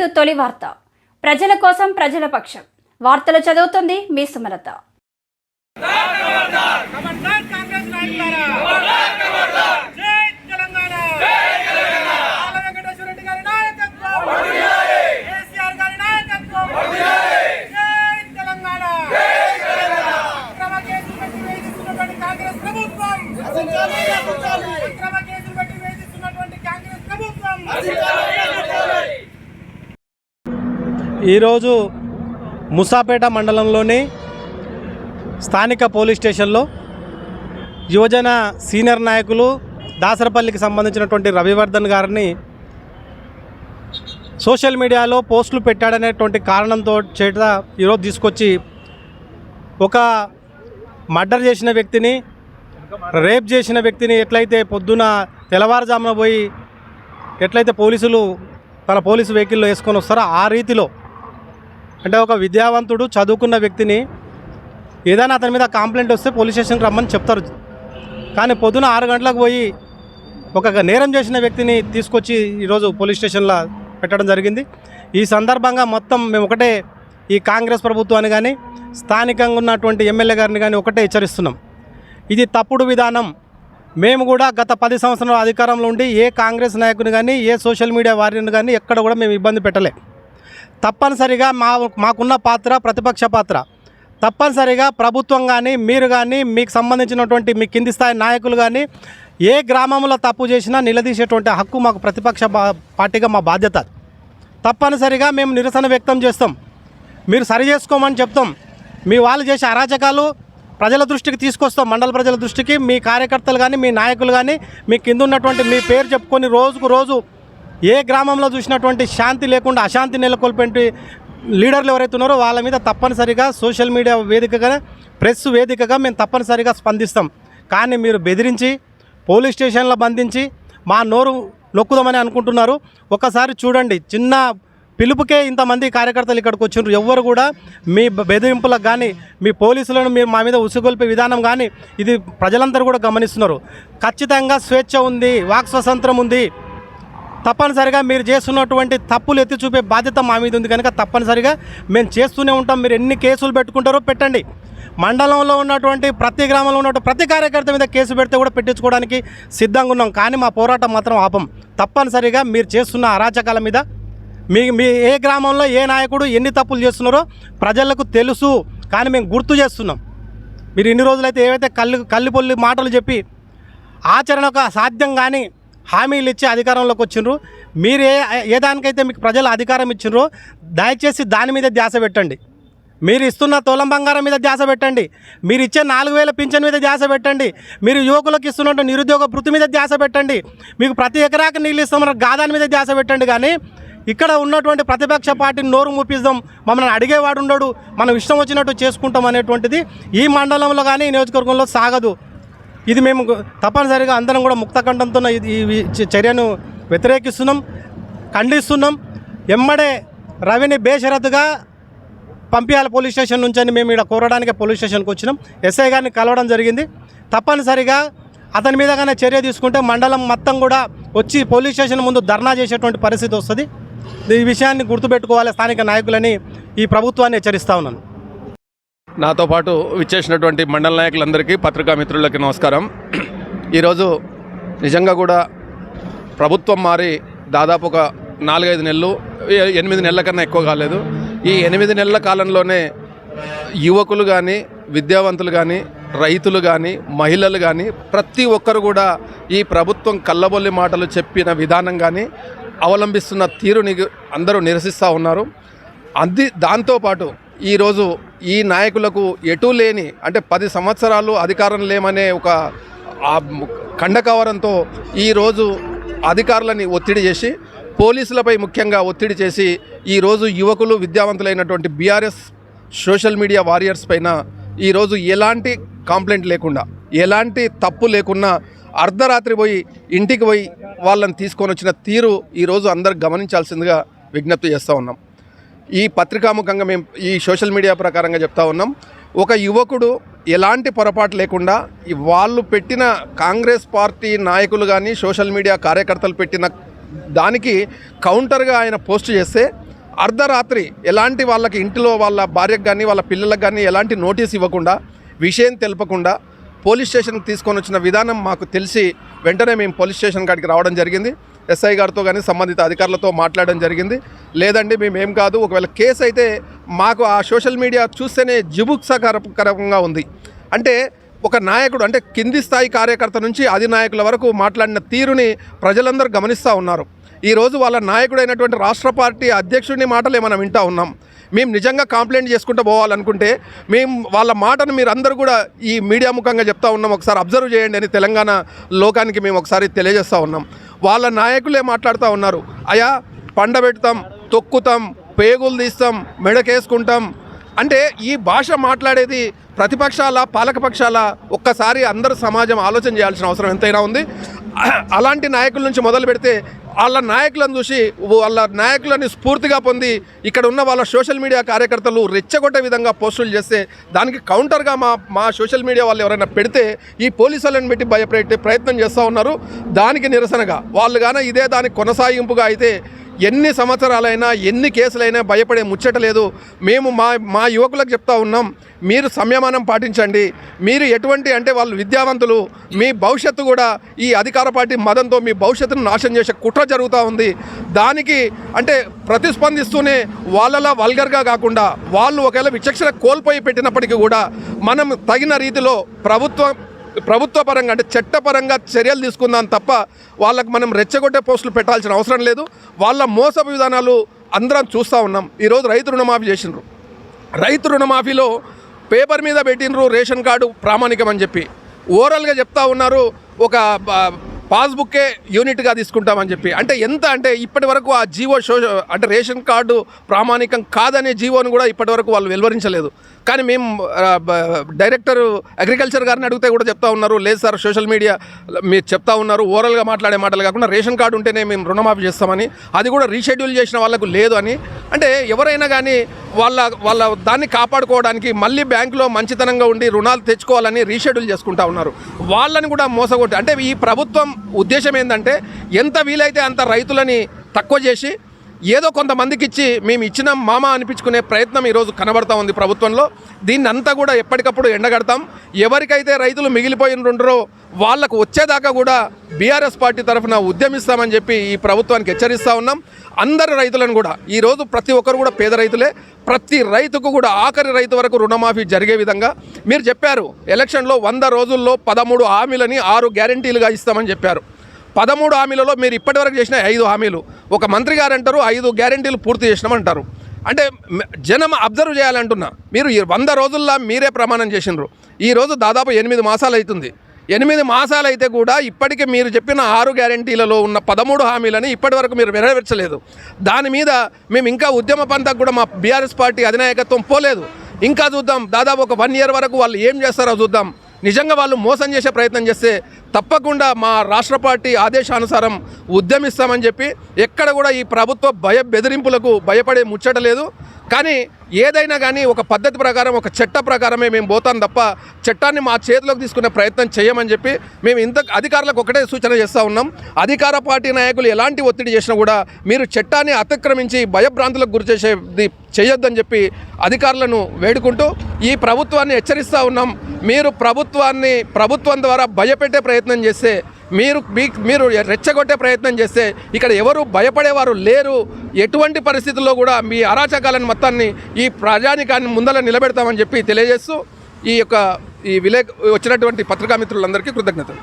To తొలి వార్త. ప్రజల కోసం ప్రజల పక్షం. వార్తలు చదువుతుంది మీ సుమలత. ఈరోజు ముసాపేట మండలంలోని స్థానిక పోలీస్ స్టేషన్లో యువజన సీనియర్ నాయకులు దాసరపల్లికి సంబంధించినటువంటి రవివర్ధన్ గారిని సోషల్ మీడియాలో పోస్టులు పెట్టాడనేటువంటి కారణంతో చేత ఈరోజు తీసుకొచ్చి ఒక మర్డర్ చేసిన వ్యక్తిని, రేప్ చేసిన వ్యక్తిని ఎట్లయితే పొద్దున తెల్లవారుజామున పోయి ఎట్లయితే పోలీసులు తన పోలీసు వెహికల్లో వేసుకొని వస్తారో ఆ రీతిలో, అంటే ఒక విద్యావంతుడు చదువుకున్న వ్యక్తిని ఏదైనా అతని మీద కంప్లైంట్ వస్తే పోలీస్ స్టేషన్కి రమ్మని చెప్తారు. కానీ పొద్దున 6 గంటలకు పోయి ఒక నేరం చేసిన వ్యక్తిని తీసుకొచ్చి ఈరోజు పోలీస్ స్టేషన్లో పెట్టడం జరిగింది. ఈ సందర్భంగా మొత్తం మేము ఒకటే ఈ కాంగ్రెస్ ప్రభుత్వాన్ని కానీ స్థానికంగా ఉన్నటువంటి ఎమ్మెల్యే గారిని కానీ ఒకటే హెచ్చరిస్తున్నాం. ఇది తప్పుడు విధానం. మేము కూడా గత 10 సంవత్సరాల అధికారంలో ఉండి ఏ కాంగ్రెస్ నాయకుని కానీ ఏ సోషల్ మీడియా వారిని కానీ ఎక్కడ కూడా మేము ఇబ్బంది పెట్టలే. తప్పనిసరిగా మాకున్న పాత్ర ప్రతిపక్ష పాత్ర. తప్పనిసరిగా ప్రభుత్వం కానీ మీరు కానీ మీకు సంబంధించినటువంటి మీ కింది స్థాయి నాయకులు కానీ ఏ గ్రామంలో తప్పు చేసినా నిలదీసేటువంటి హక్కు మాకు ప్రతిపక్ష పార్టీగా మా బాధ్యత. తప్పనిసరిగా మేము నిరసన వ్యక్తం చేస్తాం. మీరు సరి చేసుకోమని చెప్తాం. మీ వాళ్ళు చేసే అరాచకాలు ప్రజల దృష్టికి తీసుకొస్తాం. మండల ప్రజల దృష్టికి మీ కార్యకర్తలు కానీ మీ నాయకులు కానీ మీ కింద ఉన్నటువంటి మీ పేరు చెప్పుకొని రోజుకు రోజు ఏ గ్రామంలో చూసినటువంటి శాంతి లేకుండా అశాంతి నెలకొల్పే లీడర్లు ఎవరైతే ఉన్నారో వాళ్ళ మీద తప్పనిసరిగా సోషల్ మీడియా వేదికగా, ప్రెస్ వేదికగా మేము తప్పనిసరిగా స్పందిస్తాం. కానీ మీరు బెదిరించి పోలీస్ స్టేషన్లో బంధించి మా నోరు నొక్కుదామని అనుకుంటున్నారు. ఒకసారి చూడండి, చిన్న పిలుపుకే ఇంతమంది కార్యకర్తలు ఇక్కడికి వచ్చిండ్రు. ఎవ్వరు కూడా మీ బెదిరింపులకు కానీ మీ పోలీసులను మీరు మా మీద ఉసుగొల్పే విధానం కానీ ఇది ప్రజలందరూ కూడా గమనిస్తున్నారు. ఖచ్చితంగా స్వేచ్ఛ ఉంది, వాక్ స్వాతంత్రం ఉంది. తప్పనిసరిగా మీరు చేస్తున్నటువంటి తప్పులు ఎత్తి చూపే బాధ్యత మా మీద ఉంది. కనుక తప్పనిసరిగా మేము చేస్తూనే ఉంటాం. మీరు ఎన్ని కేసులు పెట్టుకుంటారో పెట్టండి. మండలంలో ఉన్నటువంటి ప్రతి గ్రామంలో ఉన్నటువంటి ప్రతి కార్యకర్త మీద కేసు పెడితే కూడా పెట్టించుకోవడానికి సిద్ధంగా ఉన్నాం. కానీ మా పోరాటం మాత్రం ఆపం. తప్పనిసరిగా మీరు చేస్తున్న అరాచకాల మీద మీ ఏ గ్రామంలో ఏ నాయకుడు ఎన్ని తప్పులు చేస్తున్నారో ప్రజలకు తెలుసు. కానీ మేము గుర్తు చేస్తున్నాం. మీరు ఇన్ని రోజులైతే ఏవైతే కల్లిపొల్లి మాటలు చెప్పి ఆచరణకు సాధ్యం కానీ హామీలు ఇచ్చి అధికారంలోకి వచ్చిండ్రు. మీరు ఏ దానికైతే మీకు ప్రజలు అధికారం ఇచ్చిండ్రో దయచేసి దాని మీద ధ్యాస పెట్టండి. మీరు ఇస్తున్న తోలం బంగారం మీద ధ్యాస పెట్టండి. మీరు ఇచ్చే 4000 పింఛన్ మీద ధ్యాస పెట్టండి. మీరు యువకులకు ఇస్తున్న నిరుద్యోగ వృత్తి మీద ధ్యాస పెట్టండి. మీకు ప్రతి ఎకరాకి నీళ్ళు ఇస్తామన్న గాదాని మీద ధ్యాస పెట్టండి. కానీ ఇక్కడ ఉన్నటువంటి ప్రతిపక్ష పార్టీని నోరు మూపిస్తాం, మమ్మల్ని అడిగేవాడు ఉండడు, మనం ఇష్టం వచ్చినట్టు చేసుకుంటాం అనేటువంటిది ఈ మండలంలో కానీ ఈ నియోజకవర్గంలో సాగదు. ఇది మేము తప్పనిసరిగా అందరం కూడా ముక్తకంఠంతో ఈ చర్యను వ్యతిరేకిస్తున్నాం, ఖండిస్తున్నాం. ఎమ్మడే రవిని బేషరతుగా పంపించాలి పోలీస్ స్టేషన్ నుంచి అని మేము ఇక్కడ కోరడానికి పోలీస్ స్టేషన్కి వచ్చినాం. ఎస్ఐ గారిని కలవడం జరిగింది. తప్పనిసరిగా అతని మీదగానే చర్య తీసుకుంటే మండలం మొత్తం కూడా వచ్చి పోలీస్ స్టేషన్ ముందు ధర్నా చేసేటువంటి పరిస్థితి వస్తుంది. ఈ విషయాన్ని గుర్తుపెట్టుకోవాలి స్థానిక నాయకులని ఈ ప్రభుత్వాన్ని హెచ్చరిస్తూ ఉన్నాను. నాతో పాటు విచ్చేసినటువంటి మండల నాయకులందరికీ, పత్రికా మిత్రులకి నమస్కారం. ఈరోజు నిజంగా కూడా ప్రభుత్వం మారి దాదాపు ఒక 4-5 నెలలు, 8 నెలల కన్నా ఎక్కువ కాలేదు. ఈ 8 నెలల కాలంలోనే యువకులు కానీ, విద్యావంతులు కానీ, రైతులు కానీ, మహిళలు కానీ ప్రతి ఒక్కరు కూడా ఈ ప్రభుత్వం కల్లబొల్లి మాటలు చెప్పిన విధానం కానీ అవలంబిస్తున్న తీరుని అందరూ నిరసిస్తూ ఉన్నారు. దాంతోపాటు ఈరోజు ఈ నాయకులకు ఎటూ లేని, అంటే 10 సంవత్సరాలు అధికారం లేమనే ఒక ఖండకవరంతో ఈరోజు అధికారులని ఒత్తిడి చేసి, పోలీసులపై ముఖ్యంగా ఒత్తిడి చేసి ఈరోజు యువకులు విద్యావంతులైనటువంటి బీఆర్ఎస్ సోషల్ మీడియా వారియర్స్ పైన ఈరోజు ఎలాంటి కంప్లైంట్ లేకుండా, ఎలాంటి తప్పు లేకున్నా అర్ధరాత్రి పోయి ఇంటికి పోయి వాళ్ళని తీసుకొని వచ్చిన తీరు ఈరోజు అందరు గమనించాల్సిందిగా విజ్ఞప్తి చేస్తూ ఉన్నాం. ఈ పత్రికాముఖంగా మేము ఈ సోషల్ మీడియా ప్రకారంగా చెప్తా ఉన్నాం. ఒక యువకుడు ఎలాంటి పొరపాటు లేకుండా వాళ్ళు పెట్టిన కాంగ్రెస్ పార్టీ నాయకులు కానీ సోషల్ మీడియా కార్యకర్తలు పెట్టిన దానికి కౌంటర్గా ఆయన పోస్ట్ చేస్తే అర్ధరాత్రి ఎలాంటి వాళ్ళకి ఇంటిలో వాళ్ళ భార్యకు కానీ వాళ్ళ పిల్లలకు కానీ ఎలాంటి నోటీస్ ఇవ్వకుండా విషయం తెలపకుండా పోలీస్ స్టేషన్కి తీసుకొని వచ్చిన విధానం మాకు తెలిసి వెంటనే మేము పోలీస్ స్టేషన్ కాడికి రావడం జరిగింది. ఎస్ఐ గారితో కానీ సంబంధిత అధికారులతో మాట్లాడడం జరిగింది. లేదండి మేమేం కాదు, ఒకవేళ కేసు అయితే మాకు ఆ సోషల్ మీడియా చూస్తేనే జిబుత్సాకరంగా ఉంది. అంటే ఒక నాయకుడు అంటే కింది స్థాయి కార్యకర్త నుంచి అధినాయకుల వరకు మాట్లాడిన తీరుని ప్రజలందరూ గమనిస్తూ ఉన్నారు. ఈరోజు వాళ్ళ నాయకుడైనటువంటి రాష్ట్ర పార్టీ అధ్యక్షుడిని మాటలే మనం వింటూ ఉన్నాం. మేము నిజంగా కంప్లైంట్ చేసుకుంటూ పోవాలనుకుంటే మేము వాళ్ళ మాటను మీరు అందరూ కూడా ఈ మీడియా ముఖంగా చెప్తా ఉన్నాం, ఒకసారి అబ్జర్వ్ చేయండి అని తెలంగాణ లోకానికి మేము ఒకసారి తెలియజేస్తూ ఉన్నాం. వాళ్ళ నాయకులే మాట్లాడుతూ ఉన్నారు, అయా పండబెడతాం, తొక్కుతాం, పేగులు తీస్తాం, మెడకేసుకుంటాం. అంటే ఈ భాష మాట్లాడేది ప్రతిపక్షాల పాలకపక్షాల ఒక్కసారి అందరూ సమాజం ఆలోచన చేయాల్సిన అవసరం ఎంతైనా ఉంది. అలాంటి నాయకుల నుంచి మొదలు పెడితే వాళ్ళ నాయకులను చూసి వాళ్ళ నాయకులని స్ఫూర్తిగా పొంది ఇక్కడ ఉన్న వాళ్ళ సోషల్ మీడియా కార్యకర్తలు రెచ్చగొట్టే విధంగా పోస్టులు చేస్తే దానికి కౌంటర్గా మా సోషల్ మీడియా వాళ్ళు ఎవరైనా పెడితే ఈ పోలీసులను పెట్టి భయపెట్టే ప్రయత్నం చేస్తూ ఉన్నారు. దానికి నిరసనగా వాళ్ళు కానీ ఇదే దానికి కొనసాగింపుగా అయితే ఎన్ని సంవత్సరాలైనా ఎన్ని కేసులైనా భయపడే ముచ్చట లేదు. మేము మా యువకులకు చెప్తా ఉన్నాం, మీరు సంయమనం పాటించండి. మీరు ఎటువంటి అంటే వాళ్ళు విద్యావంతులు, మీ భవిష్యత్తు కూడా ఈ అధికార పార్టీ మదంతో మీ భవిష్యత్తును నాశనం చేసే కుట్ర జరుగుతూ ఉంది. దానికి అంటే ప్రతిస్పందిస్తూనే వాళ్ళలా వల్గర్గా కాకుండా వాళ్ళు ఒకవేళ విచక్షణ కోల్పోయి పెట్టినప్పటికీ కూడా మనం తగిన రీతిలో ప్రభుత్వ పరంగా అంటే చట్టపరంగా చర్యలు తీసుకుందాం తప్ప వాళ్ళకు మనం రెచ్చగొట్టే పోస్టులు పెట్టాల్సిన అవసరం లేదు. వాళ్ళ మోసపు విధానాలు అందరం చూస్తూ ఉన్నాం. ఈరోజు రైతు రుణమాఫీ చేసినారు. రైతు రుణమాఫీలో పేపర్ మీద పెట్టినరు రేషన్ కార్డు ప్రామాణికం అని చెప్పి, ఓరల్గా చెప్తా ఉన్నారు ఒక పాస్బుక్కే యూనిట్గా తీసుకుంటామని చెప్పి. అంటే ఎంత అంటే ఇప్పటి వరకు ఆ జీవో అంటే రేషన్ కార్డు ప్రామాణికం కాదనే జీవోను కూడా ఇప్పటి వరకు వాళ్ళు వెలువరించలేదు. కానీ మేము డైరెక్టర్ అగ్రికల్చర్ గారిని అడిగితే కూడా చెప్తా ఉన్నారు, లేదు సార్ సోషల్ మీడియా మీరు చెప్తా ఉన్నారు, ఓరల్గా మాట్లాడే మాటలు కాకుండా రేషన్ కార్డు ఉంటేనే మేము రుణమాఫీ చేస్తామని, అది కూడా రీషెడ్యూల్ చేసిన వాళ్ళకు లేదు అని. అంటే ఎవరైనా కానీ వాళ్ళ దాన్ని కాపాడుకోవడానికి మళ్ళీ బ్యాంకులో మంచితనంగా ఉండి రుణాలు తెచ్చుకోవాలని రీషెడ్యూల్ చేసుకుంటా ఉన్నారు. వాళ్ళని కూడా మోసగొట్టి అంటే ఈ ప్రభుత్వం ఉద్దేశం ఏంటంటే ఎంత వీలైతే అంత రైతులని తక్కువ చేసి ఏదో కొంతమందికి ఇచ్చి మేము ఇచ్చిన మామ అనిపించుకునే ప్రయత్నం ఈరోజు కనబడతా ఉంది ప్రభుత్వంలో. దీన్ని అంతా కూడా ఎప్పటికప్పుడు ఎండగడతాం. ఎవరికైతే రైతులు మిగిలిపోయినరో వాళ్ళకు వచ్చేదాకా కూడా బీఆర్ఎస్ పార్టీ తరఫున ఉద్యమిస్తామని చెప్పి ఈ ప్రభుత్వానికి హెచ్చరిస్తూ ఉన్నాం. అందరు రైతులను కూడా ఈరోజు ప్రతి ఒక్కరు కూడా పేద రైతులే, ప్రతి రైతుకు కూడా ఆఖరి రైతు వరకు రుణమాఫీ జరిగే విధంగా మీరు చెప్పారు. ఎలక్షన్లో 100 రోజుల్లో 13 హామీలని 6 గ్యారంటీలుగా ఇస్తామని చెప్పారు. 13 హామీలలో మీరు ఇప్పటివరకు చేసిన 5 హామీలు. ఒక మంత్రి గారు అంటారు 5 గ్యారంటీలు పూర్తి చేసినామంటారు. అంటే జనం అబ్జర్వ్ చేయాలంటున్నా. మీరు 100 రోజుల్లో మీరే ప్రమాణం చేసినారు. ఈరోజు దాదాపు 8 మాసాలు అవుతుంది. 8 మాసాలు అయితే కూడా ఇప్పటికే మీరు చెప్పిన 6 గ్యారంటీలలో ఉన్న 13 హామీలని ఇప్పటి వరకు మీరు నెరవేర్చలేదు. దాని మీద మేము ఇంకా ఉద్యమ పంతకు కూడా మా బీఆర్ఎస్ పార్టీ అధినాయకత్వం పోలేదు. ఇంకా చూద్దాం, దాదాపు ఒక 1 ఇయర్ వరకు వాళ్ళు ఏం చేస్తారో చూద్దాం. నిజంగా వాళ్ళు మోసం చేసే ప్రయత్నం చేస్తే తప్పకుండా మా రాష్ట్ర పార్టీ ఆదేశానుసారం ఉద్యమిస్తామని చెప్పి ఎక్కడ కూడా ఈ ప్రభుత్వ బెదిరింపులకు భయపడే ముచ్చట లేదు. కానీ ఏదైనా కానీ ఒక పద్ధతి ప్రకారం ఒక చట్ట ప్రకారమే మేము పోతాం తప్ప చట్టాన్ని మా చేతిలోకి తీసుకునే ప్రయత్నం చేయమని చెప్పి మేము అధికారులకు ఒకటే సూచన చేస్తూ ఉన్నాం. అధికార పార్టీ నాయకులు ఎలాంటి ఒత్తిడి చేసినా కూడా మీరు చట్టాన్ని అతిక్రమించి భయభ్రాంతులకు గురి చేసేది చేయొద్దని చెప్పి అధికారులను వేడుకుంటూ ఈ ప్రభుత్వాన్ని హెచ్చరిస్తూ ఉన్నాం. మీరు ప్రభుత్వం ద్వారా భయపెట్టే ప్రయత్నం చేస్తే మీరు రెచ్చగొట్టే ప్రయత్నం చేస్తే ఇక్కడ ఎవరు భయపడేవారు లేరు. ఎటువంటి పరిస్థితుల్లో కూడా మీ అరాచకాలను మొత్తాన్ని ఈ ప్రజానికాన్ని ముందర నిలబెడతామని చెప్పి తెలియజేస్తూ ఈ విలేక వచ్చినటువంటి పత్రికా మిత్రులందరికీ కృతజ్ఞతలు.